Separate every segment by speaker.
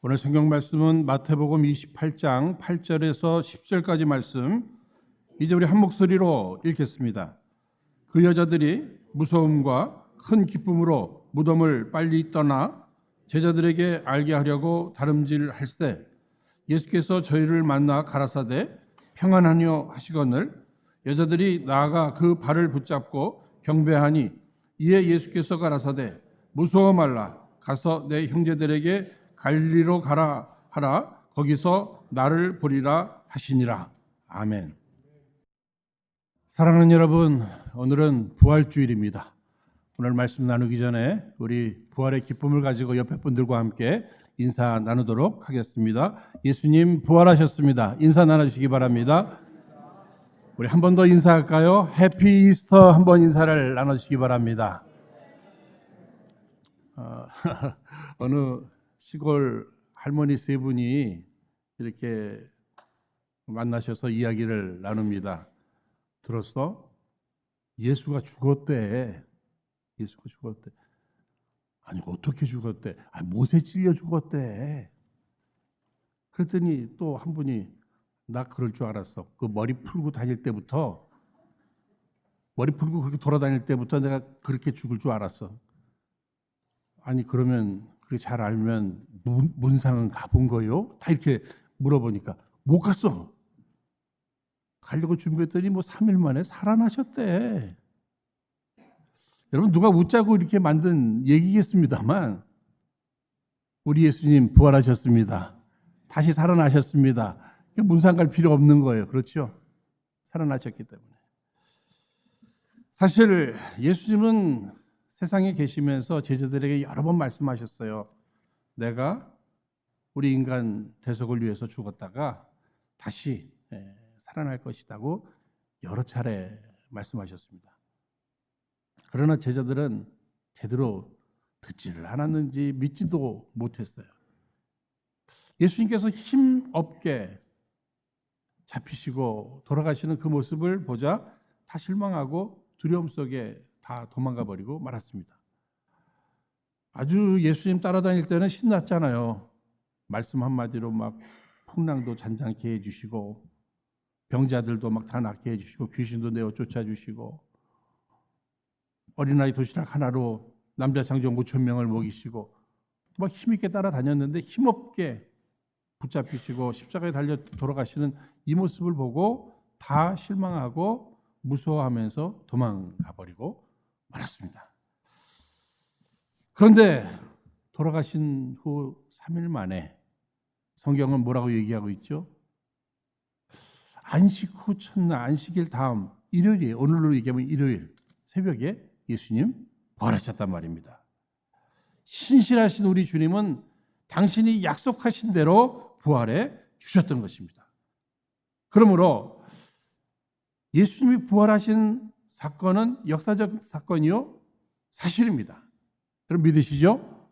Speaker 1: 오늘 성경 말씀은 마태복음 28장 8절에서 10절까지 말씀, 이제 우리 한 목소리로 읽겠습니다. 그 여자들이 무서움과 큰 기쁨으로 무덤을 빨리 떠나 제자들에게 알게 하려고 다름질할세 예수께서 저희를 만나 가라사대 평안하뇨 하시거늘 여자들이 나아가 그 발을 붙잡고 경배하니 이에 예수께서 가라사대 무서워 말라 가서 내 형제들에게 갈리로 가라 하라 거기서 나를 보리라 하시니라. 아멘. 사랑하는 여러분, 오늘은 부활주일입니다. 오늘 말씀 나누기 전에 우리 부활의 기쁨을 가지고 옆에 분들과 함께 인사 나누도록 하겠습니다. 예수님 부활하셨습니다. 인사 나눠주시기 바랍니다. 우리 한 번 더 인사할까요? 해피 이스터 한번 인사를 나눠주시기 바랍니다. 어느 시골 할머니 세 분이 이렇게 만나셔서 이야기를 나눕니다. 들었어? 예수가 죽었대. 예수가 죽었대. 아니 어떻게 죽었대? 못에 찔려 죽었대. 그랬더니 또 한 분이 나 그럴 줄 알았어. 그 머리 풀고 다닐 때부터 머리 풀고 그렇게 돌아다닐 때부터 내가 그렇게 죽을 줄 알았어. 아니 그러면 그렇게 잘 알면 문상은 가본 거요? 다 이렇게 물어보니까 못 갔어. 가려고 준비했더니 3일 만에 살아나셨대. 여러분 누가 웃자고 이렇게 만든 얘기겠습니다만 우리 예수님 부활하셨습니다. 다시 살아나셨습니다. 문상 갈 필요 없는 거예요. 그렇죠? 살아나셨기 때문에. 사실 예수님은 세상에 계시면서 제자들에게 여러 번 말씀하셨어요. 내가 우리 인간 대속을 위해서 죽었다가 다시 살아날 것이라고 여러 차례 말씀하셨습니다. 그러나 제자들은 제대로 듣지를 않았는지 믿지도 못했어요. 예수님께서 힘없게 잡히시고 돌아가시는 그 모습을 보자 다 실망하고 두려움 속에 다 도망가 버리고 말았습니다. 아주 예수님 따라다닐 때는 신났잖아요. 말씀 한마디로 막 풍랑도 잔잔케 해주시고 병자들도 막 다 낫게 해주시고 귀신도 내어 쫓아주시고 어린아이 도시락 하나로 남자 장정 5,000명을 먹이시고 막 힘있게 따라다녔는데 힘없게 붙잡히시고 십자가에 달려 돌아가시는 이 모습을 보고 다 실망하고 무서워하면서 도망가 버리고 말았습니다. 그런데 돌아가신 후 3일 만에 성경은 뭐라고 얘기하고 있죠? 안식 후 첫날, 안식일 다음 일요일이에요. 오늘로 얘기하면 일요일 새벽에 예수님 부활하셨단 말입니다. 신실하신 우리 주님은 당신이 약속하신 대로 부활해 주셨던 것입니다. 그러므로 예수님이 부활하신 사건은 역사적 사건이요 사실입니다. 여러분 믿으시죠?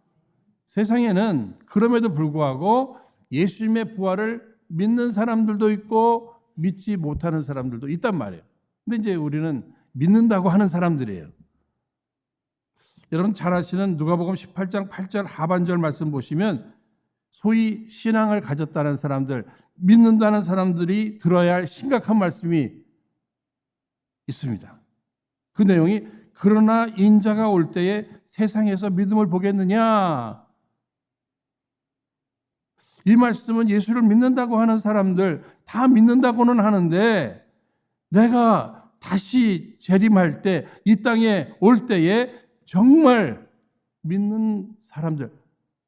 Speaker 1: 세상에는 그럼에도 불구하고 예수님의 부활을 믿는 사람들도 있고 믿지 못하는 사람들도 있단 말이에요. 근데 이제 우리는 믿는다고 하는 사람들이에요. 여러분 잘 아시는 누가복음 18장 8절 하반절 말씀 보시면 소위 신앙을 가졌다는 사람들, 믿는다는 사람들이 들어야 할 심각한 말씀이 있습니다. 그 내용이 그러나 인자가 올 때에 세상에서 믿음을 보겠느냐? 이 말씀은 예수를 믿는다고 하는 사람들 다 믿는다고는 하는데 내가 다시 재림할 때 이 땅에 올 때에 정말 믿는 사람들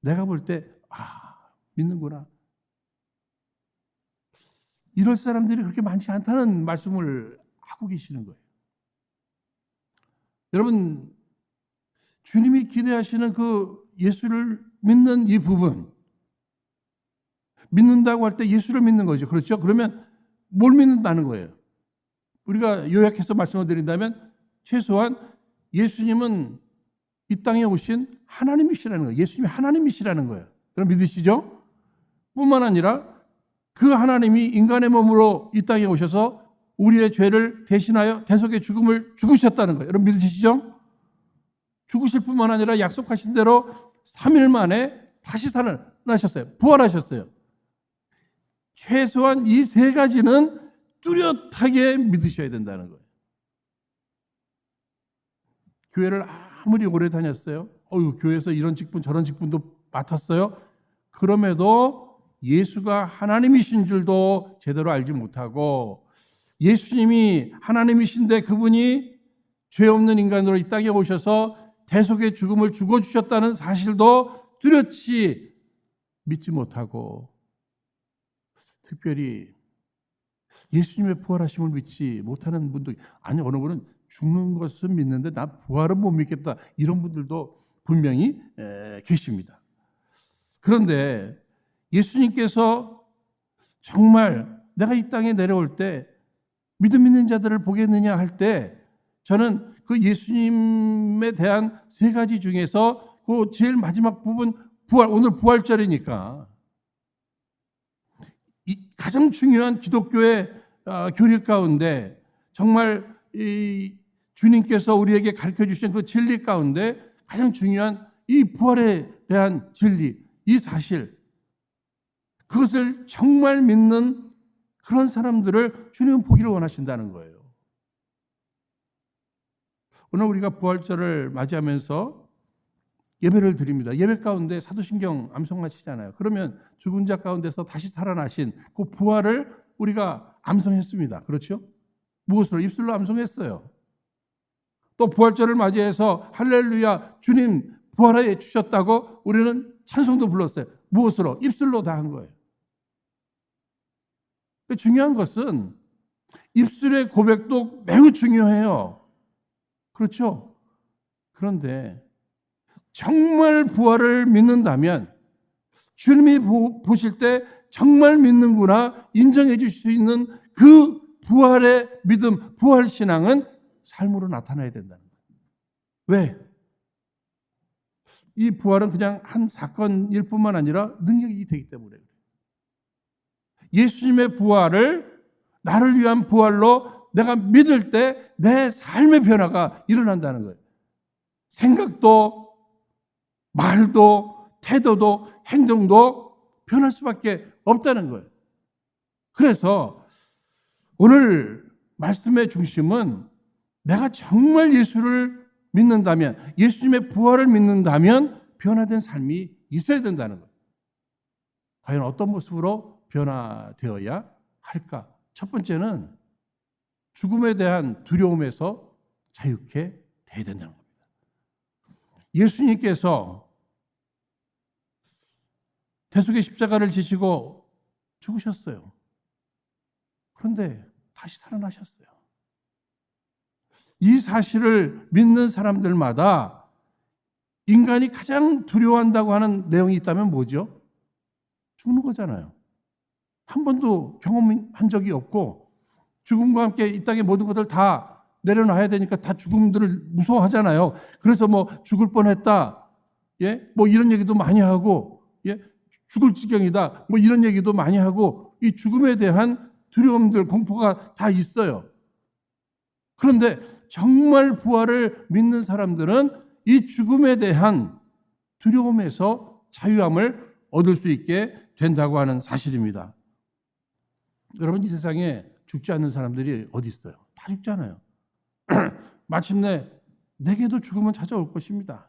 Speaker 1: 내가 볼 때 믿는구나. 이럴 사람들이 그렇게 많지 않다는 말씀을 하고 계시는 거예요. 여러분 주님이 기대하시는 그 예수를 믿는 이 부분 믿는다고 할 때 예수를 믿는 거죠. 그렇죠? 그러면 뭘 믿는다는 거예요? 우리가 요약해서 말씀을 드린다면 최소한 예수님은 이 땅에 오신 하나님이시라는 거예요. 예수님이 하나님이시라는 거예요. 그럼 믿으시죠? 뿐만 아니라 그 하나님이 인간의 몸으로 이 땅에 오셔서 우리의 죄를 대신하여 대속의 죽음을 죽으셨다는 거예요. 여러분 믿으시죠? 죽으실 뿐만 아니라 약속하신 대로 3일 만에 다시 살아난 살아나셨어요. 부활하셨어요. 최소한 이 세 가지는 뚜렷하게 믿으셔야 된다는 거예요. 교회를 아무리 오래 다녔어요. 교회에서 이런 직분 저런 직분도 맡았어요. 그럼에도 예수가 하나님이신 줄도 제대로 알지 못하고, 예수님이 하나님이신데 그분이 죄 없는 인간으로 이 땅에 오셔서 대속의 죽음을 죽어주셨다는 사실도 뚜렷이 믿지 못하고, 특별히 예수님의 부활하심을 믿지 못하는 분도, 아니 어느 분은 죽는 것은 믿는데 나 부활은 못 믿겠다, 이런 분들도 분명히 계십니다. 그런데 예수님께서 정말 내가 이 땅에 내려올 때 믿음 있는 자들을 보겠느냐 할 때, 저는 그 예수님에 대한 세 가지 중에서 그 제일 마지막 부분, 부활, 오늘 부활절이니까 가장 중요한 기독교의 교리 가운데, 정말 이 주님께서 우리에게 가르쳐 주신 그 진리 가운데 가장 중요한 이 부활에 대한 진리, 이 사실, 그것을 정말 믿는 그런 사람들을 주님은 보기를 원하신다는 거예요. 오늘 우리가 부활절을 맞이하면서 예배를 드립니다. 예배 가운데 사도신경 암송하시잖아요. 그러면 죽은 자 가운데서 다시 살아나신 그 부활을 우리가 암송했습니다. 그렇죠? 무엇으로? 입술로 암송했어요. 또 부활절을 맞이해서 할렐루야, 주님 부활해 주셨다고 우리는 찬송도 불렀어요. 무엇으로? 입술로 다 한 거예요. 중요한 것은 입술의 고백도 매우 중요해요. 그렇죠? 그런데 정말 부활을 믿는다면, 주님이 보실 때 정말 믿는구나 인정해 주실 수 있는 그 부활의 믿음, 부활 신앙은 삶으로 나타나야 된다는 거예요. 왜? 이 부활은 그냥 한 사건일 뿐만 아니라 능력이 되기 때문에 그래요. 예수님의 부활을 나를 위한 부활로 내가 믿을 때 내 삶의 변화가 일어난다는 거예요. 생각도, 말도, 태도도, 행동도 변할 수밖에 없다는 거예요. 그래서 오늘 말씀의 중심은, 내가 정말 예수를 믿는다면, 예수님의 부활을 믿는다면 변화된 삶이 있어야 된다는 거예요. 과연 어떤 모습으로 변화되어야 할까? 첫 번째는 죽음에 대한 두려움에서 자유케 돼야 된다는 겁니다. 예수님께서 대속의 십자가를 지시고 죽으셨어요. 그런데 다시 살아나셨어요. 이 사실을 믿는 사람들마다 인간이 가장 두려워한다고 하는 내용이 있다면 뭐죠? 죽는 거잖아요. 한 번도 경험한 적이 없고, 죽음과 함께 이 땅의 모든 것을 다 내려놔야 되니까 다 죽음들을 무서워하잖아요. 그래서 뭐 죽을 뻔했다, 뭐 이런 얘기도 많이 하고, 죽을 지경이다, 뭐 이런 얘기도 많이 하고, 이 죽음에 대한 두려움들, 공포가 다 있어요. 그런데 정말 부활을 믿는 사람들은 이 죽음에 대한 두려움에서 자유함을 얻을 수 있게 된다고 하는 사실입니다. 여러분, 이 세상에 죽지 않는 사람들이 어디 있어요? 다 죽잖아요. 마침내 내게도 죽음은 찾아올 것입니다.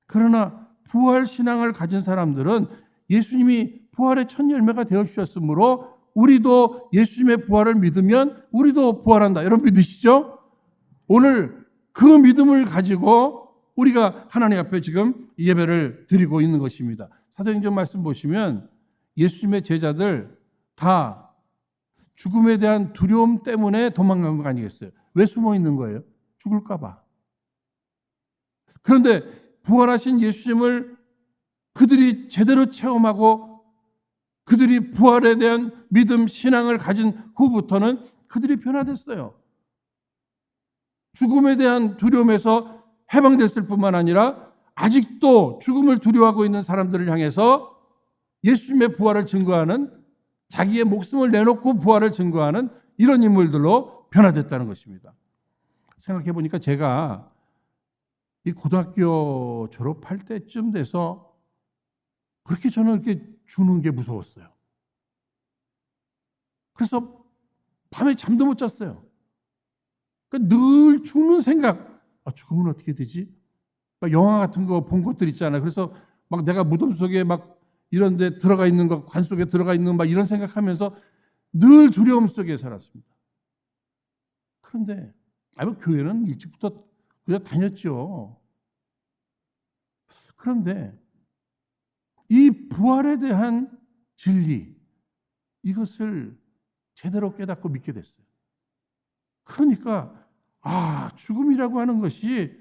Speaker 1: 그러나 부활 신앙을 가진 사람들은 예수님이 부활의 첫 열매가 되어 주셨으므로 우리도 예수님의 부활을 믿으면 우리도 부활한다. 여러분 믿으시죠? 오늘 그 믿음을 가지고 우리가 하나님 앞에 지금 예배를 드리고 있는 것입니다. 사도행전 말씀 보시면 예수님의 제자들 다 죽음에 대한 두려움 때문에 도망간 거 아니겠어요? 왜 숨어 있는 거예요? 죽을까 봐. 그런데 부활하신 예수님을 그들이 제대로 체험하고 그들이 부활에 대한 믿음, 신앙을 가진 후부터는 그들이 변화됐어요. 죽음에 대한 두려움에서 해방됐을 뿐만 아니라 아직도 죽음을 두려워하고 있는 사람들을 향해서 예수님의 부활을 증거하는, 자기의 목숨을 내놓고 부활을 증거하는 이런 인물들로 변화됐다는 것입니다. 생각해 보니까 제가 이 고등학교 졸업할 때쯤 돼서 그렇게 저는 이렇게 죽는 게 무서웠어요. 그래서 밤에 잠도 못 잤어요. 그러니까 늘 죽는 생각, 죽으면 어떻게 되지? 막 영화 같은 거 본 것들 있잖아요. 그래서 막 내가 무덤 속에 막 이런 데 들어가 있는 거, 관 속에 들어가 있는 막 이런 생각하면서 늘 두려움 속에 살았습니다. 그런데 뭐 교회는 일찍부터 그냥 다녔죠. 그런데 이 부활에 대한 진리, 이것을 제대로 깨닫고 믿게 됐어요. 그러니까 죽음이라고 하는 것이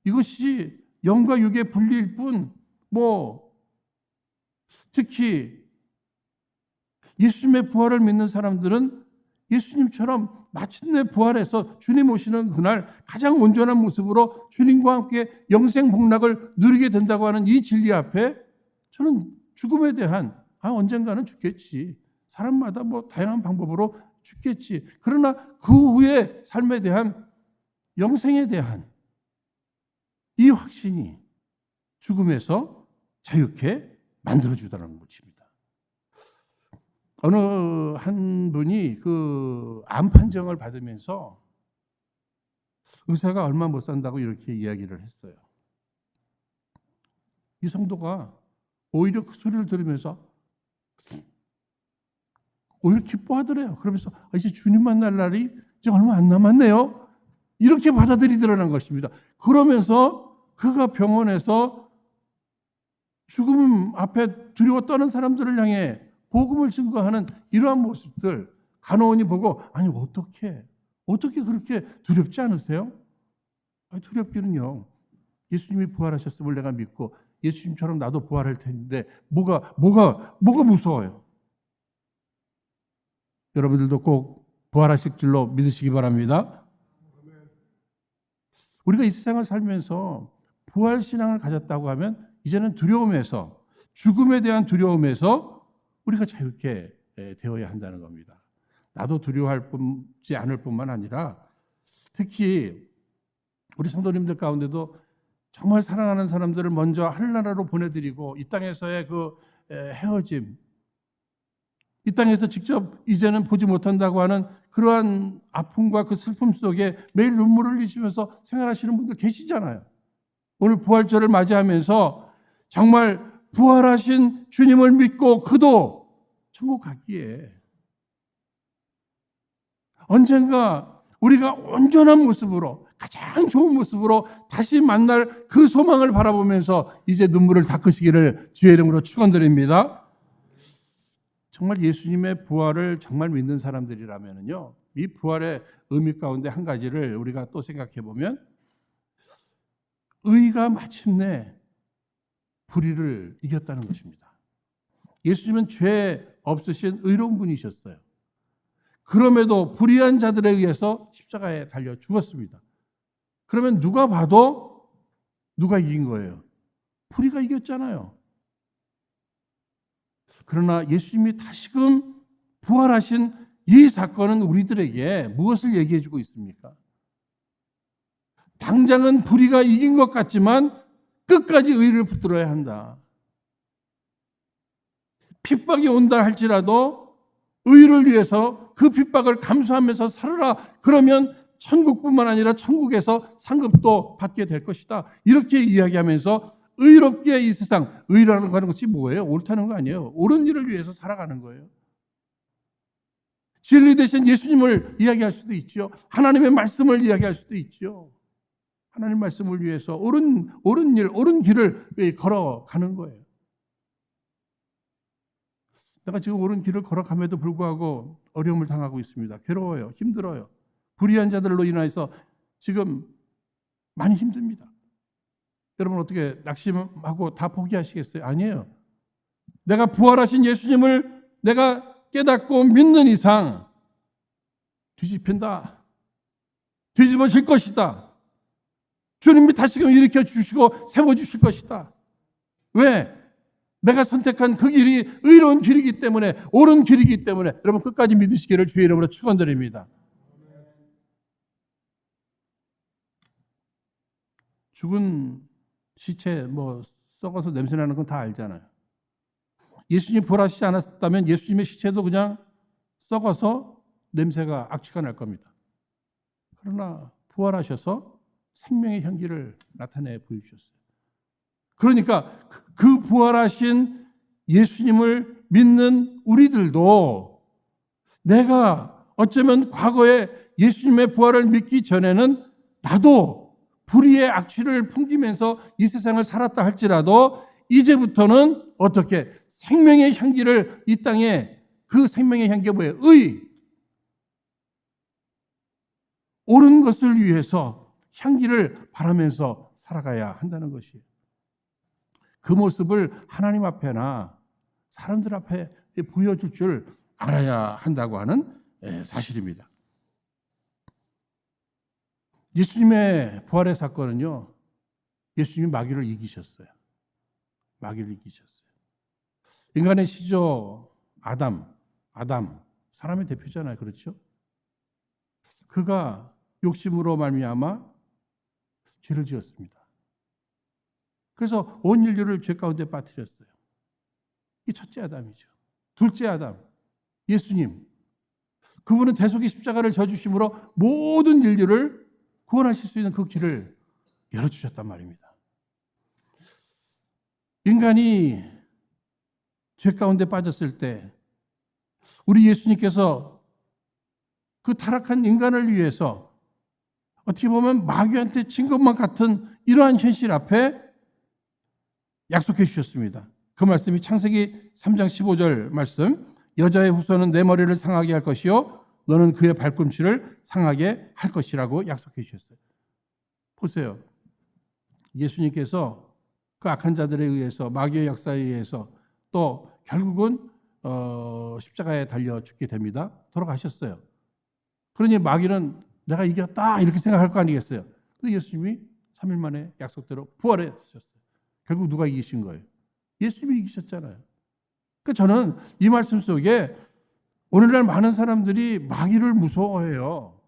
Speaker 1: 이것이 영과 육의 분리일 뿐, 특히 예수님의 부활을 믿는 사람들은 예수님처럼 마침내 부활해서 주님 오시는 그날 가장 온전한 모습으로 주님과 함께 영생 복락을 누리게 된다고 하는 이 진리 앞에 저는 죽음에 대한 언젠가는 죽겠지. 사람마다 다양한 방법으로 죽겠지. 그러나 그 후의 삶에 대한 영생에 대한 이 확신이 죽음에서 자유케 만들어주다는 것입니다. 어느 한 분이 그 암 판정을 받으면서 의사가 얼마 못 산다고 이렇게 이야기를 했어요. 이 성도가 오히려 그 소리를 들으면서 오히려 기뻐하더래요. 그러면서 이제 주님 만날 날이 이제 얼마 안 남았네요. 이렇게 받아들이더라는 것입니다. 그러면서 그가 병원에서 죽음 앞에 두려워 떠는 사람들을 향해 복음을 증거하는 이러한 모습들 간호원이 보고 어떻게 그렇게 두렵지 않으세요? 두렵기는요. 예수님이 부활하셨음을 내가 믿고 예수님처럼 나도 부활할 텐데 뭐가 무서워요? 여러분들도 꼭 부활하실 줄로 믿으시기 바랍니다. 우리가 이 세상을 살면서 부활 신앙을 가졌다고 하면 이제는 두려움에서 죽음에 대한 두려움에서 우리가 자유케 되어야 한다는 겁니다. 나도 두려워하지 않을 뿐만 아니라 특히 우리 성도님들 가운데도 정말 사랑하는 사람들을 먼저 하늘나라로 보내드리고 이 땅에서의 그 헤어짐, 이 땅에서 직접 이제는 보지 못한다고 하는 그러한 아픔과 그 슬픔 속에 매일 눈물을 흘리시면서 생활하시는 분들 계시잖아요. 오늘 부활절을 맞이하면서 정말 부활하신 주님을 믿고 그도 천국 가기에 언젠가 우리가 온전한 모습으로 가장 좋은 모습으로 다시 만날 그 소망을 바라보면서 이제 눈물을 닦으시기를 주의 이름으로 축원드립니다. 정말 예수님의 부활을 정말 믿는 사람들이라면요, 이 부활의 의미 가운데 한 가지를 우리가 또 생각해 보면 의가 마침내 불의를 이겼다는 것입니다. 예수님은 죄 없으신 의로운 분이셨어요. 그럼에도 불의한 자들에 의해서 십자가에 달려 죽었습니다. 그러면 누가 봐도 누가 이긴 거예요? 불의가 이겼잖아요. 그러나 예수님이 다시금 부활하신 이 사건은 우리들에게 무엇을 얘기해 주고 있습니까? 당장은 불의가 이긴 것 같지만 끝까지 의를 붙들어야 한다. 핍박이 온다 할지라도 의를 위해서 그 핍박을 감수하면서 살아라. 그러면 천국뿐만 아니라 천국에서 상급도 받게 될 것이다. 이렇게 이야기하면서 의롭게 이 세상, 의라는 것이 뭐예요? 옳다는 거 아니에요. 옳은 일을 위해서 살아가는 거예요. 진리 대신 예수님을 이야기할 수도 있죠. 하나님의 말씀을 이야기할 수도 있죠. 하나님 말씀을 위해서 옳은 일, 옳은 길을 걸어가는 거예요. 내가 지금 옳은 길을 걸어감에도 불구하고 어려움을 당하고 있습니다. 괴로워요. 힘들어요. 불의한 자들로 인해서 지금 많이 힘듭니다. 여러분 어떻게 낙심하고 다 포기하시겠어요? 아니에요. 내가 부활하신 예수님을 내가 깨닫고 믿는 이상 뒤집힌다. 뒤집어질 것이다. 주님이 다시금 일으켜 주시고 세워주실 것이다. 왜? 내가 선택한 그 길이 의로운 길이기 때문에, 옳은 길이기 때문에 여러분 끝까지 믿으시기를 주의 이름으로 축원드립니다. 죽은 시체 썩어서 냄새 나는 건 다 알잖아요. 예수님 부활하시지 않았다면 예수님의 시체도 그냥 썩어서 냄새가 악취가 날 겁니다. 그러나 부활하셔서 생명의 향기를 나타내 보여주셨어요. 그러니까 그 부활하신 예수님을 믿는 우리들도 내가 어쩌면 과거에 예수님의 부활을 믿기 전에는 나도 불의의 악취를 풍기면서 이 세상을 살았다 할지라도 이제부터는 어떻게 생명의 향기를 이 땅에, 그 생명의 향기가 뭐예요? 옳은 것을 위해서 향기를 바라면서 살아가야 한다는 것이에요. 그 모습을 하나님 앞에나 사람들 앞에 보여줄 줄 알아야 한다고 하는 사실입니다. 예수님의 부활의 사건은요, 예수님이 마귀를 이기셨어요. 마귀를 이기셨어요. 인간의 시조 아담, 사람의 대표잖아요. 그렇죠? 그가 욕심으로 말미암아 죄를 지었습니다. 그래서 온 인류를 죄 가운데 빠뜨렸어요. 이 첫째 아담이죠. 둘째 아담, 예수님. 그분은 대속의 십자가를 져주심으로 모든 인류를 구원하실 수 있는 그 길을 열어주셨단 말입니다. 인간이 죄 가운데 빠졌을 때 우리 예수님께서 그 타락한 인간을 위해서 어떻게 보면 마귀한테 진 것만 같은 이러한 현실 앞에 약속해 주셨습니다. 그 말씀이 창세기 3장 15절 말씀, 여자의 후손은 내 머리를 상하게 할 것이요 너는 그의 발꿈치를 상하게 할 것이라고 약속해 주셨어요. 보세요. 예수님께서 그 악한 자들에 의해서, 마귀의 역사에 의해서 또 결국은 십자가에 달려 죽게 됩니다. 돌아가셨어요. 그러니 마귀는 내가 이겼다 이렇게 생각할 거 아니겠어요. 근데 예수님이 3일 만에 약속대로 부활하셨어요. 결국 누가 이기신 거예요? 예수님이 이기셨잖아요. 그러니까 저는 이 말씀 속에 오늘날 많은 사람들이 마귀를 무서워해요.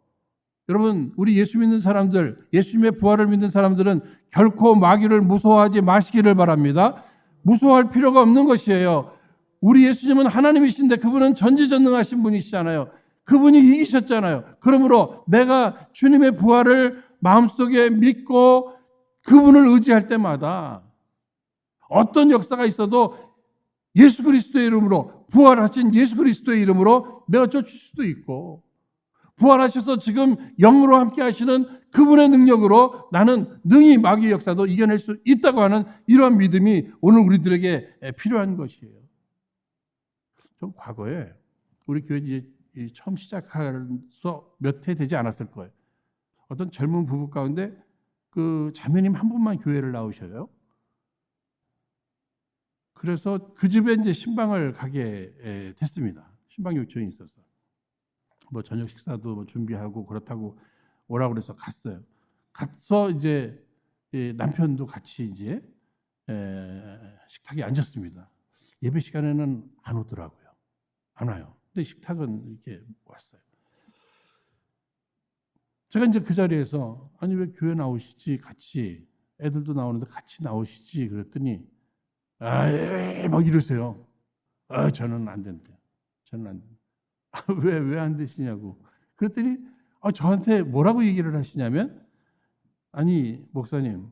Speaker 1: 여러분, 우리 예수 믿는 사람들, 예수님의 부활을 믿는 사람들은 결코 마귀를 무서워하지 마시기를 바랍니다. 무서워할 필요가 없는 것이에요. 우리 예수님은 하나님이신데 그분은 전지전능하신 분이시잖아요. 그분이 이기셨잖아요. 그러므로 내가 주님의 부활을 마음속에 믿고 그분을 의지할 때마다 어떤 역사가 있어도 예수 그리스도의 이름으로, 부활하신 예수 그리스도의 이름으로 내가 쫓을 수도 있고, 부활하셔서 지금 영으로 함께 하시는 그분의 능력으로 나는 능히 마귀의 역사도 이겨낼 수 있다고 하는 이러한 믿음이 오늘 우리들에게 필요한 것이에요. 좀 과거에 우리 교회 이제 처음 시작해서 몇 해 되지 않았을 거예요. 어떤 젊은 부부 가운데 그 자매님 한 분만 교회를 나오셔요. 그래서 그 집에 이제 신방을 가게 됐습니다. 신방 요청이 있어서. 뭐 저녁 식사도 뭐 준비하고 그렇다고 오라고 그래서 갔어요. 가서 이제 남편도 같이 이제 식탁에 앉았습니다. 예배 시간에는 안 오더라고요. 안 와요. 근데 식탁은 이렇게 왔어요. 제가 이제 그 자리에서 아니 왜 교회 나오시지 같이 애들도 나오는데 같이 나오시지 그랬더니 막 이러세요. 저는 안 된대. 저는 안 된대. 왜 안 되시냐고. 그랬더니 저한테 뭐라고 얘기를 하시냐면 아니 목사님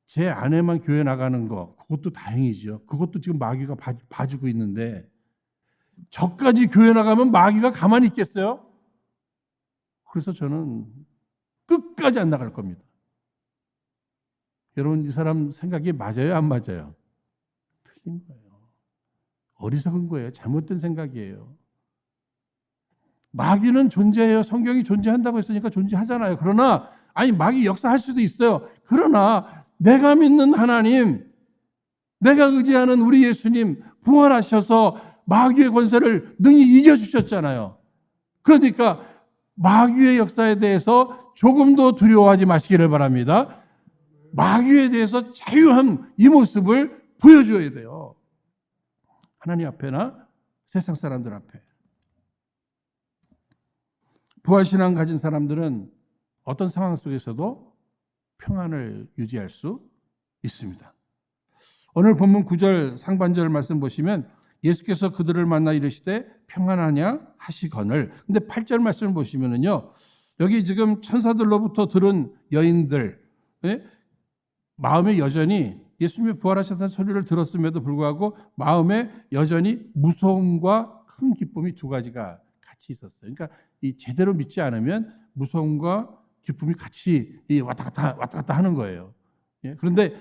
Speaker 1: 제 아내만 교회 나가는 거 그것도 다행이죠. 그것도 지금 마귀가 봐주고 있는데 저까지 교회 나가면 마귀가 가만히 있겠어요? 그래서 저는 끝까지 안 나갈 겁니다. 여러분 이 사람 생각이 맞아요? 안 맞아요? 틀린 거예요. 어리석은 거예요. 잘못된 생각이에요. 마귀는 존재해요. 성경이 존재한다고 했으니까 존재하잖아요. 그러나 마귀 역사할 수도 있어요. 그러나 내가 믿는 하나님, 내가 의지하는 우리 예수님 부활하셔서 마귀의 권세를 능히 이겨주셨잖아요. 그러니까 마귀의 역사에 대해서 조금도 두려워하지 마시기를 바랍니다. 마귀에 대해서 자유한 이 모습을 보여줘야 돼요. 하나님 앞에나 세상 사람들 앞에. 부활신앙 가진 사람들은 어떤 상황 속에서도 평안을 유지할 수 있습니다. 오늘 본문 9절 상반절 말씀 보시면 예수께서 그들을 만나 이르시되 평안하냐 하시거늘. 근데 8절 말씀을 보시면은요. 여기 지금 천사들로부터 들은 여인들, 마음에 여전히 예수님이 부활하셨다는 소리를 들었음에도 불구하고 마음에 여전히 무서움과 큰 기쁨이 두 가지가 같이 있었어요. 그러니까 이 제대로 믿지 않으면 무서움과 기쁨이 같이 왔다 갔다 하는 거예요. 그런데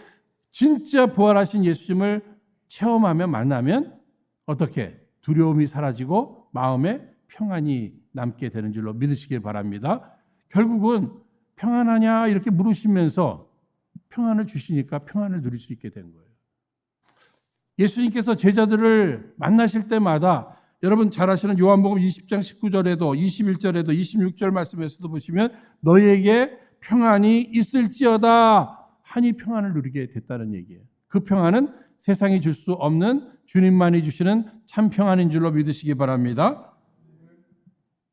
Speaker 1: 진짜 부활하신 예수님을 체험하면 만나면 어떻게 두려움이 사라지고 마음에 평안이 남게 되는 줄로 믿으시길 바랍니다. 결국은 평안하냐 이렇게 물으시면서 평안을 주시니까 평안을 누릴 수 있게 된 거예요. 예수님께서 제자들을 만나실 때마다 여러분 잘 아시는 요한복음 20장 19절에도 21절에도 26절 말씀에서도 보시면 너희에게 평안이 있을지어다 하니 평안을 누리게 됐다는 얘기예요. 그 평안은 세상이 줄 수 없는 주님만이 주시는 참 평안인 줄로 믿으시기 바랍니다.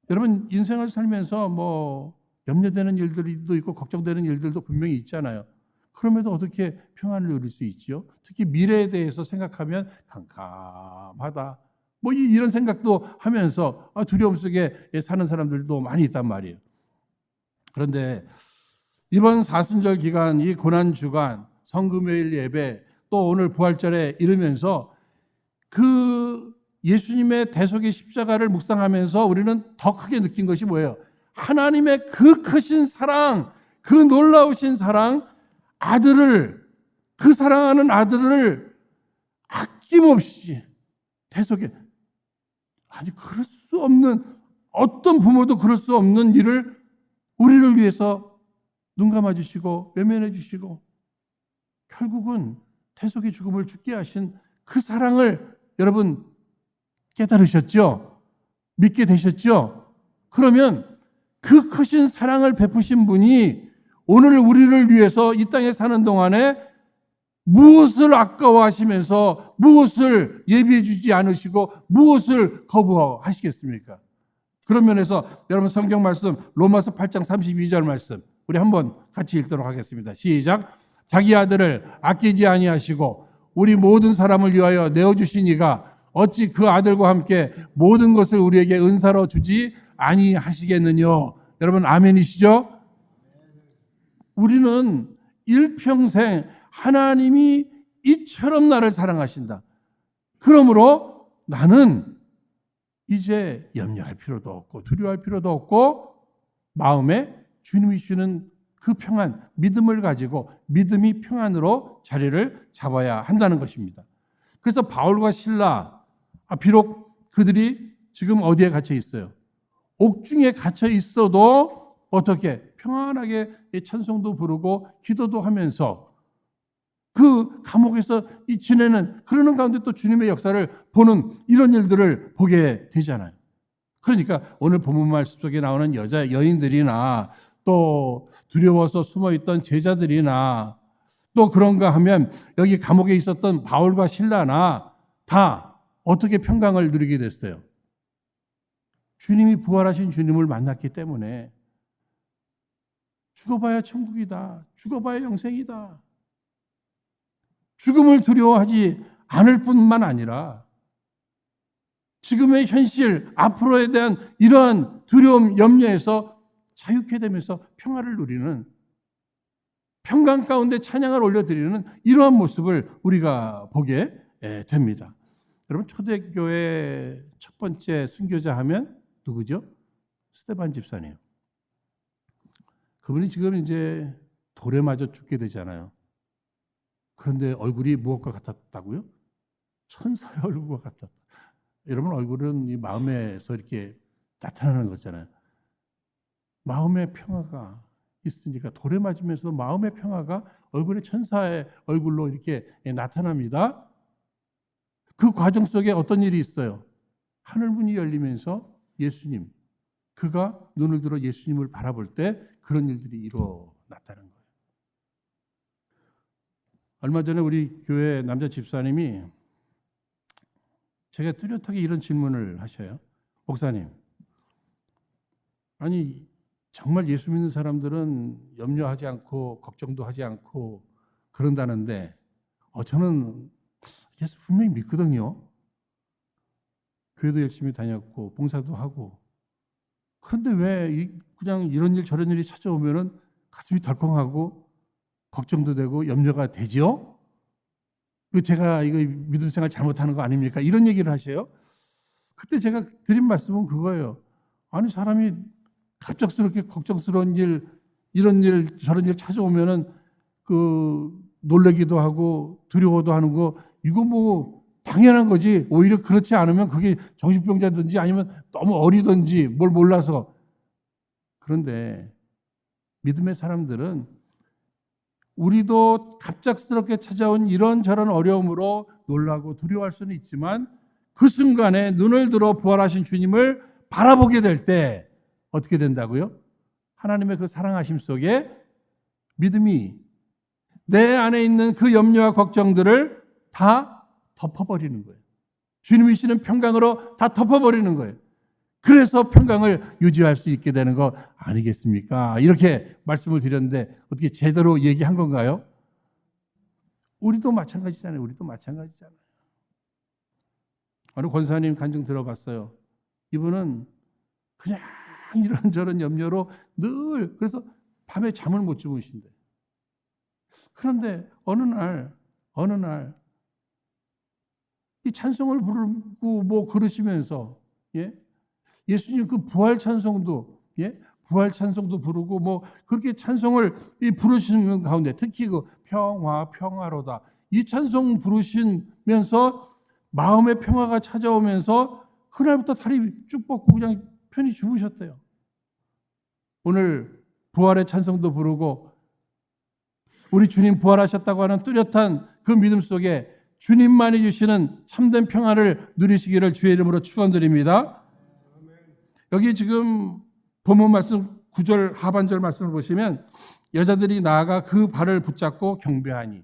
Speaker 1: 여러분 인생을 살면서 뭐 염려되는 일들도 있고 걱정되는 일들도 분명히 있잖아요. 그럼에도 어떻게 평안을 누릴 수 있죠? 특히 미래에 대해서 생각하면 캄캄하다. 뭐 이런 생각도 하면서 두려움 속에 사는 사람들도 많이 있단 말이에요. 그런데 이번 사순절 기간, 이 고난 주간, 성금요일 예배, 또 오늘 부활절에 이르면서 그 예수님의 대속의 십자가를 묵상하면서 우리는 더 크게 느낀 것이 뭐예요? 하나님의 그 크신 사랑, 그 놀라우신 사랑, 그 사랑하는 아들을 아낌없이 대속에, 그럴 수 없는, 어떤 부모도 그럴 수 없는 일을 우리를 위해서 눈 감아 주시고 외면해 주시고 결국은 대속의 죽음을 죽게 하신 그 사랑을 여러분 깨달으셨죠? 믿게 되셨죠? 그러면 그 크신 사랑을 베푸신 분이 오늘 우리를 위해서 이 땅에 사는 동안에 무엇을 아까워하시면서 무엇을 예비해 주지 않으시고 무엇을 거부하시겠습니까? 그런 면에서 여러분 성경 말씀 로마서 8장 32절 말씀 우리 한번 같이 읽도록 하겠습니다. 시작. 자기 아들을 아끼지 아니하시고 우리 모든 사람을 위하여 내어주신 이가 어찌 그 아들과 함께 모든 것을 우리에게 은사로 주지 아니하시겠느냐. 여러분 아멘이시죠? 우리는 일평생 하나님이 이처럼 나를 사랑하신다. 그러므로 나는 이제 염려할 필요도 없고 두려워할 필요도 없고 마음에 주님이 주시는 그 평안, 믿음을 가지고 믿음이 평안으로 자리를 잡아야 한다는 것입니다. 그래서 바울과 실라, 비록 그들이 지금 어디에 gat혀 있어요? 옥중에 갇혀 있어도 어떻게 평안하게 찬송도 부르고 기도도 하면서 그 감옥에서 지내는 그러는 가운데 또 주님의 역사를 보는 이런 일들을 보게 되잖아요. 그러니까 오늘 본문 말씀 속에 나오는 여인들이나 또 두려워서 숨어있던 제자들이나 또 그런가 하면 여기 감옥에 있었던 바울과 실라나 다 어떻게 평강을 누리게 됐어요? 주님이 부활하신 주님을 만났기 때문에 죽어봐야 천국이다. 죽어봐야 영생이다. 죽음을 두려워하지 않을 뿐만 아니라 지금의 현실, 앞으로에 대한 이러한 두려움, 염려에서 자유케 되면서 평화를 누리는 평강 가운데 찬양을 올려드리는 이러한 모습을 우리가 보게 됩니다. 여러분 초대교회 첫 번째 순교자 하면 누구죠? 스데반 집사님. 그분이 지금 이제 돌에 맞아 죽게 되잖아요. 그런데 얼굴이 무엇과 같았다고요? 천사의 얼굴과 같았다. 여러분 얼굴은 이 마음에서 이렇게 나타나는 거잖아요. 마음의 평화가 있으니까 돌에 맞으면서도 마음의 평화가 얼굴에 천사의 얼굴로 이렇게 나타납니다. 그 과정 속에 어떤 일이 있어요? 하늘문이 열리면서 예수님, 그가 눈을 들어 예수님을 바라볼 때 그런 일들이 일어났다는 거예요. 얼마 전에 우리 교회 남자 집사님이 제가 뚜렷하게 이런 질문을 하셔요. 목사님, 아니 정말 예수 믿는 사람들은 염려하지 않고 걱정도 하지 않고 그런다는데 저는 예수 분명히 믿거든요. 교회도 열심히 다녔고 봉사도 하고, 그런데 왜 그냥 이런 일 저런 일이 찾아오면은 가슴이 덜컹하고 걱정도 되고 염려가 되죠? 제가 이거 믿음 생활 잘못하는 거 아닙니까? 이런 얘기를 하셔요. 그때 제가 드린 말씀은 그거예요. 아니, 사람이 갑작스럽게 걱정스러운 일, 이런 일 저런 일 찾아오면은 놀래기도 하고 두려워도 하는 거, 이거 뭐 당연한 거지. 오히려 그렇지 않으면 그게 정신병자든지 아니면 너무 어리든지 뭘 몰라서. 그런데 믿음의 사람들은 우리도 갑작스럽게 찾아온 이런저런 어려움으로 놀라고 두려워할 수는 있지만, 그 순간에 눈을 들어 부활하신 주님을 바라보게 될 때 어떻게 된다고요? 하나님의 그 사랑하심 속에 믿음이 내 안에 있는 그 염려와 걱정들을 다 덮어버리는 거예요. 주님이 주시는 평강으로 다 덮어버리는 거예요. 그래서 평강을 유지할 수 있게 되는 거 아니겠습니까? 이렇게 말씀을 드렸는데 어떻게 제대로 얘기한 건가요? 우리도 마찬가지잖아요. 어느 권사님 간증 들어봤어요. 이분은 그냥 이런저런 염려로 늘, 그래서 밤에 잠을 못 주무신대. 그런데 어느 날 이 찬송을 부르고 뭐 그러시면서, 예수님 그 부활 찬송도 부르고 뭐 그렇게 찬송을 부르시는 가운데, 특히 그 평화로다, 이 찬송 부르시면서 마음의 평화가 찾아오면서 그날부터 다리 쭉 뻗고 그냥 편히 주무셨대요. 오늘 부활의 찬송도 부르고 우리 주님 부활하셨다고 하는 뚜렷한 그 믿음 속에 주님만이 주시는 참된 평화를 누리시기를 주의 이름으로 축원드립니다. 여기 지금 본문 말씀 9절 하반절 말씀을 보시면, 여자들이 나아가 그 발을 붙잡고 경배하니.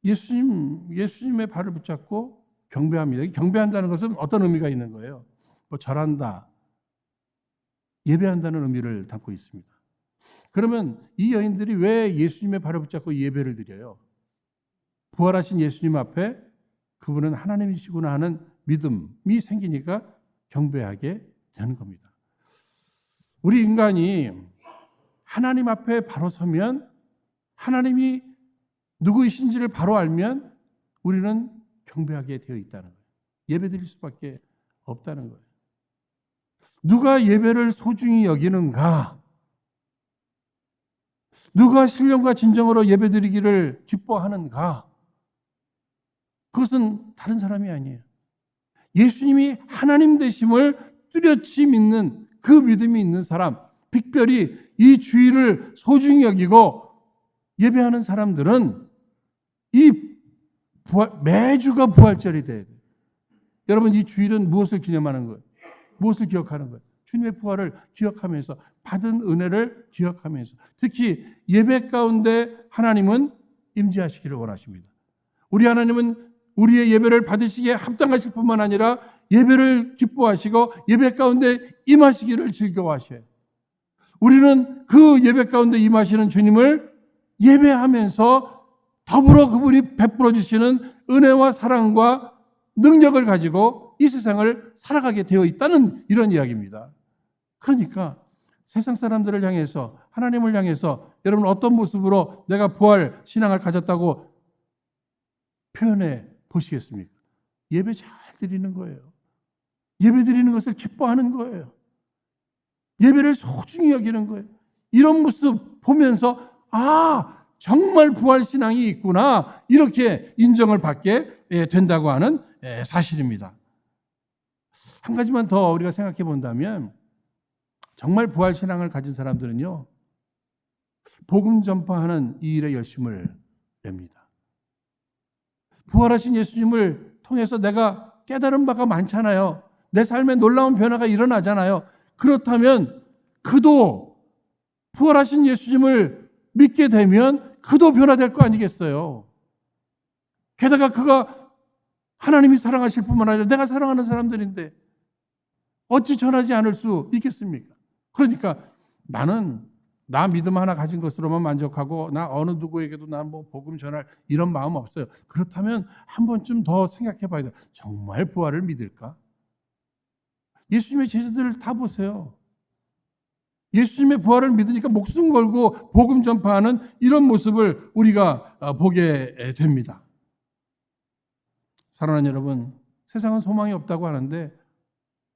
Speaker 1: 예수님의 발을 붙잡고 경배합니다. 경배한다는 것은 어떤 의미가 있는 거예요? 뭐 절한다, 예배한다는 의미를 담고 있습니다. 그러면 이 여인들이 왜 예수님의 발을 붙잡고 예배를 드려요? 부활하신 예수님 앞에 그분은 하나님이시구나 하는 믿음이 생기니까 경배하게 되는 겁니다. 우리 인간이 하나님 앞에 바로 서면, 하나님이 누구이신지를 바로 알면 우리는 경배하게 되어 있다는 거예요. 예배 드릴 수밖에 없다는 거예요. 누가 예배를 소중히 여기는가? 누가 신령과 진정으로 예배 드리기를 기뻐하는가? 그것은 다른 사람이 아니에요. 예수님이 하나님 되심을 뚜렷이 믿는 그 믿음이 있는 사람, 특별히 이 주일을 소중히 여기고 예배하는 사람들은 매주가 부활절이 돼야 돼요. 여러분, 이 주일은 무엇을 기념하는 거예요? 무엇을 기억하는 거예요? 주님의 부활을 기억하면서, 받은 은혜를 기억하면서, 특히 예배 가운데 하나님은 임재하시기를 원하십니다. 우리 하나님은 우리의 예배를 받으시기에 합당하실 뿐만 아니라 예배를 기뻐하시고 예배 가운데 임하시기를 즐거워하셔요. 우리는 그 예배 가운데 임하시는 주님을 예배하면서 더불어 그분이 베풀어 주시는 은혜와 사랑과 능력을 가지고 이 세상을 살아가게 되어 있다는 이런 이야기입니다. 그러니까 세상 사람들을 향해서, 하나님을 향해서 여러분 어떤 모습으로 내가 부활 신앙을 가졌다고 표현해 보시겠습니까? 예배 잘 드리는 거예요. 예배 드리는 것을 기뻐하는 거예요. 예배를 소중히 여기는 거예요. 이런 모습 보면서 정말 부활 신앙이 있구나, 이렇게 인정을 받게 된다고 하는 사실입니다. 한 가지만 더 우리가 생각해 본다면, 정말 부활 신앙을 가진 사람들은요, 복음 전파하는 이 일에 열심을 냅니다. 부활하신 예수님을 통해서 내가 깨달은 바가 많잖아요. 내 삶에 놀라운 변화가 일어나잖아요. 그렇다면 그도 부활하신 예수님을 믿게 되면 그도 변화될 거 아니겠어요? 게다가 그가 하나님이 사랑하실 뿐만 아니라 내가 사랑하는 사람들인데 어찌 전하지 않을 수 있겠습니까? 그러니까 나는 나 믿음 하나 가진 것으로만 만족하고 나 어느 누구에게도 난 뭐 복음 전할 이런 마음 없어요. 그렇다면 한 번쯤 더 생각해 봐야 돼요. 정말 부활을 믿을까? 예수님의 제자들을 다 보세요. 예수님의 부활을 믿으니까 목숨 걸고 복음 전파하는 이런 모습을 우리가 보게 됩니다. 사랑하는 여러분, 세상은 소망이 없다고 하는데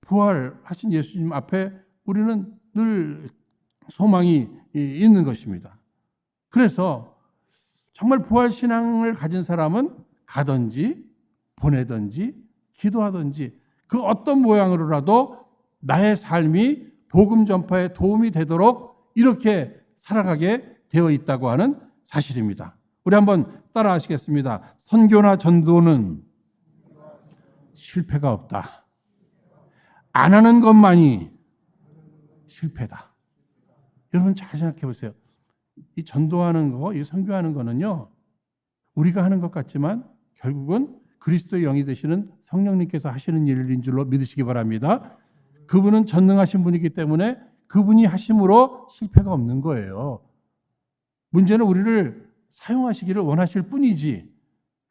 Speaker 1: 부활하신 예수님 앞에 우리는 늘 소망이 있는 것입니다. 그래서 정말 부활신앙을 가진 사람은 가든지 보내든지 기도하든지 그 어떤 모양으로라도 나의 삶이 복음 전파에 도움이 되도록 이렇게 살아가게 되어 있다고 하는 사실입니다. 우리 한번 따라 하시겠습니다. 선교나 전도는 실패가 없다. 안 하는 것만이 실패다. 여러분 잘 생각해 보세요. 이 전도하는 거, 이 선교하는 거는요, 우리가 하는 것 같지만 결국은 그리스도의 영이 되시는 성령님께서 하시는 일인 줄로 믿으시기 바랍니다. 그분은 전능하신 분이기 때문에 그분이 하심으로 실패가 없는 거예요. 문제는 우리를 사용하시기를 원하실 뿐이지.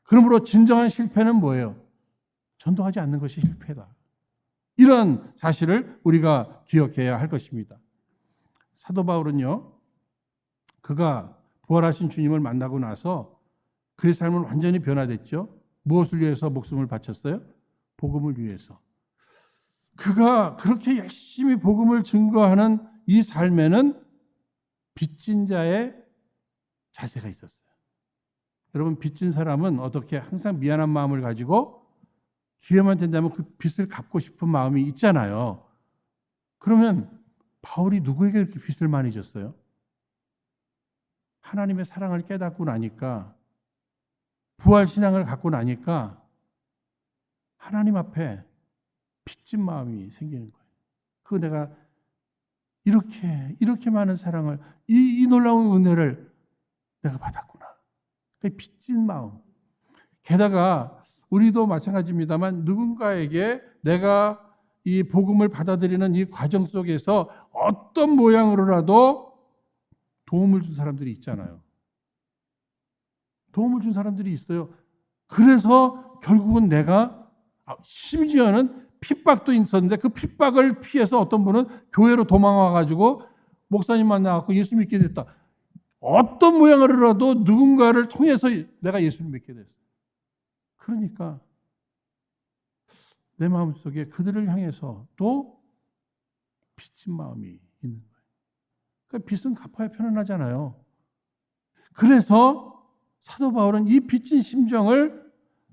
Speaker 1: 그러므로 진정한 실패는 뭐예요? 전도하지 않는 것이 실패다. 이런 사실을 우리가 기억해야 할 것입니다. 사도 바울은요, 그가 부활하신 주님을 만나고 나서 그의 삶은 완전히 변화됐죠. 무엇을 위해서 목숨을 바쳤어요? 복음을 위해서. 그가 그렇게 열심히 복음을 증거하는 이 삶에는 빚진 자의 자세가 있었어요. 여러분, 빚진 사람은 어떻게 항상 미안한 마음을 가지고 기회만 된다면 그 빚을 갚고 싶은 마음이 있잖아요. 그러면 바울이 누구에게 이렇게 빚을 많이 졌어요? 하나님의 사랑을 깨닫고 나니까, 부활신앙을 갖고 나니까 하나님 앞에 빚진 마음이 생기는 거예요. 그 내가 이렇게 많은 사랑을, 이 놀라운 은혜를 내가 받았구나. 그 빚진 마음. 게다가 우리도 마찬가지입니다만 누군가에게 내가 이 복음을 받아들이는 이 과정 속에서 어떤 모양으로라도 도움을 준 사람들이 있잖아요. 도움을 준 사람들이 있어요. 그래서 결국은 내가, 심지어는 핍박도 있었는데 그 핍박을 피해서 어떤 분은 교회로 도망와가지고 목사님 만나갖고 예수 믿게 됐다. 어떤 모양으로라도 누군가를 통해서 내가 예수를 믿게 됐어요. 그러니까 내 마음속에 그들을 향해서 또 빚진 마음이 있는 거예요. 그러니까 빚은 갚아야 편안하잖아요. 그래서 사도 바울은 이 빚진 심정을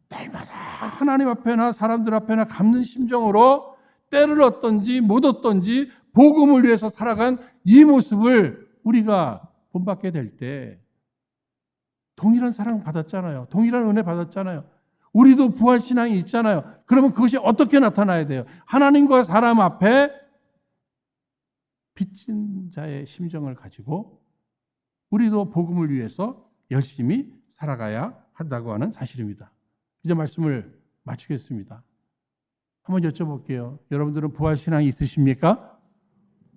Speaker 1: 날마다 하나님 앞에나 사람들 앞에나 갚는 심정으로 때를 얻든지 못 얻든지 복음을 위해서 살아간 이 모습을 우리가 본받게 될 때 동일한 사랑 받았잖아요. 동일한 은혜 받았잖아요. 우리도 부활신앙이 있잖아요. 그러면 그것이 어떻게 나타나야 돼요? 하나님과 사람 앞에 빚진 자의 심정을 가지고 우리도 복음을 위해서 열심히 살아가야 한다고 하는 사실입니다. 이제 말씀을 마치겠습니다. 한번 여쭤볼게요. 여러분들은 부활신앙이 있으십니까?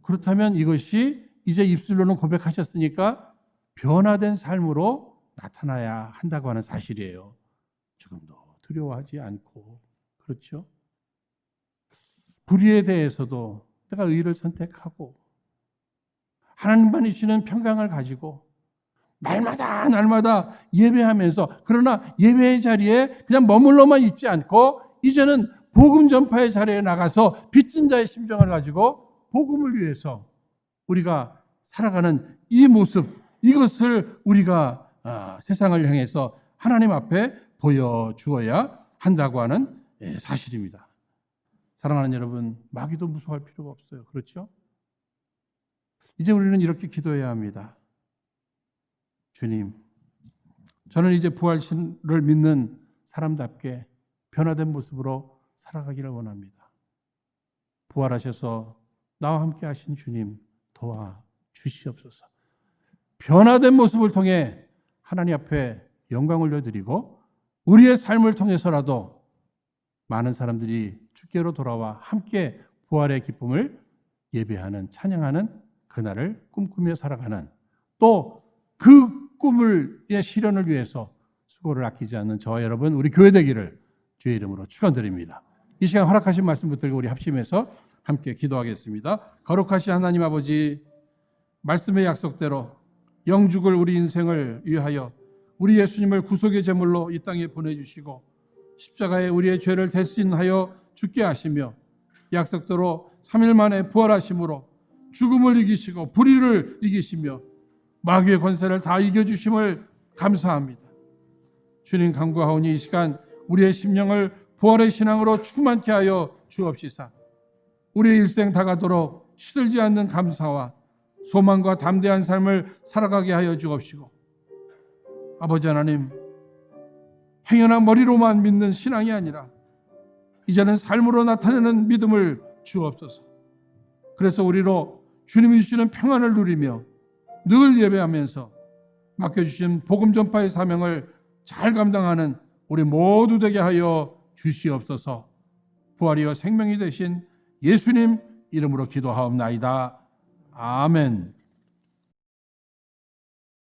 Speaker 1: 그렇다면 이것이 이제 입술로는 고백하셨으니까 변화된 삶으로 나타나야 한다고 하는 사실이에요. 조금도 두려워하지 않고, 그렇죠? 불의에 대해서도 내가 의를 선택하고 하나님만이 주시는 평강을 가지고 날마다 예배하면서, 그러나 예배의 자리에 그냥 머물러만 있지 않고 이제는 복음 전파의 자리에 나가서 빚진 자의 심정을 가지고 복음을 위해서 우리가 살아가는 이 모습, 이것을 우리가 세상을 향해서 하나님 앞에 보여주어야 한다고 하는 사실입니다. 사랑하는 여러분, 마귀도 무서워할 필요가 없어요. 그렇죠? 이제 우리는 이렇게 기도해야 합니다. 주님, 저는 이제 부활신을 믿는 사람답게 변화된 모습으로 살아가기를 원합니다. 부활하셔서 나와 함께 하신 주님 도와주시옵소서. 변화된 모습을 통해 하나님 앞에 영광 올려드리고 우리의 삶을 통해서라도 많은 사람들이 주께로 돌아와 함께 부활의 기쁨을 예배하는, 찬양하는 그날을 꿈꾸며 살아가는, 또 그 꿈의 실현을 위해서 수고를 아끼지 않는 저와 여러분, 우리 교회 되기를 주의 이름으로 축원드립니다. 이 시간 허락하신 말씀 붙들고 우리 합심해서 함께 기도하겠습니다. 거룩하신 하나님 아버지, 말씀의 약속대로 영죽을 우리 인생을 위하여 우리 예수님을 구속의 제물로 이 땅에 보내주시고 십자가에 우리의 죄를 대신하여 죽게 하시며 약속대로 3일 만에 부활하심으로 죽음을 이기시고 불의를 이기시며 마귀의 권세를 다 이겨주심을 감사합니다. 주님 간구하오니 이 시간 우리의 심령을 부활의 신앙으로 충만케 하여 주옵시사. 우리의 일생 다가도록 시들지 않는 감사와 소망과 담대한 삶을 살아가게 하여 주옵시고, 아버지 하나님, 행여나 머리로만 믿는 신앙이 아니라 이제는 삶으로 나타내는 믿음을 주옵소서. 그래서 우리로 주님이 주시는 평안을 누리며 늘 예배하면서 맡겨주신 복음 전파의 사명을 잘 감당하는 우리 모두 되게 하여 주시옵소서. 부활이여 생명이 되신 예수님 이름으로 기도하옵나이다. 아멘.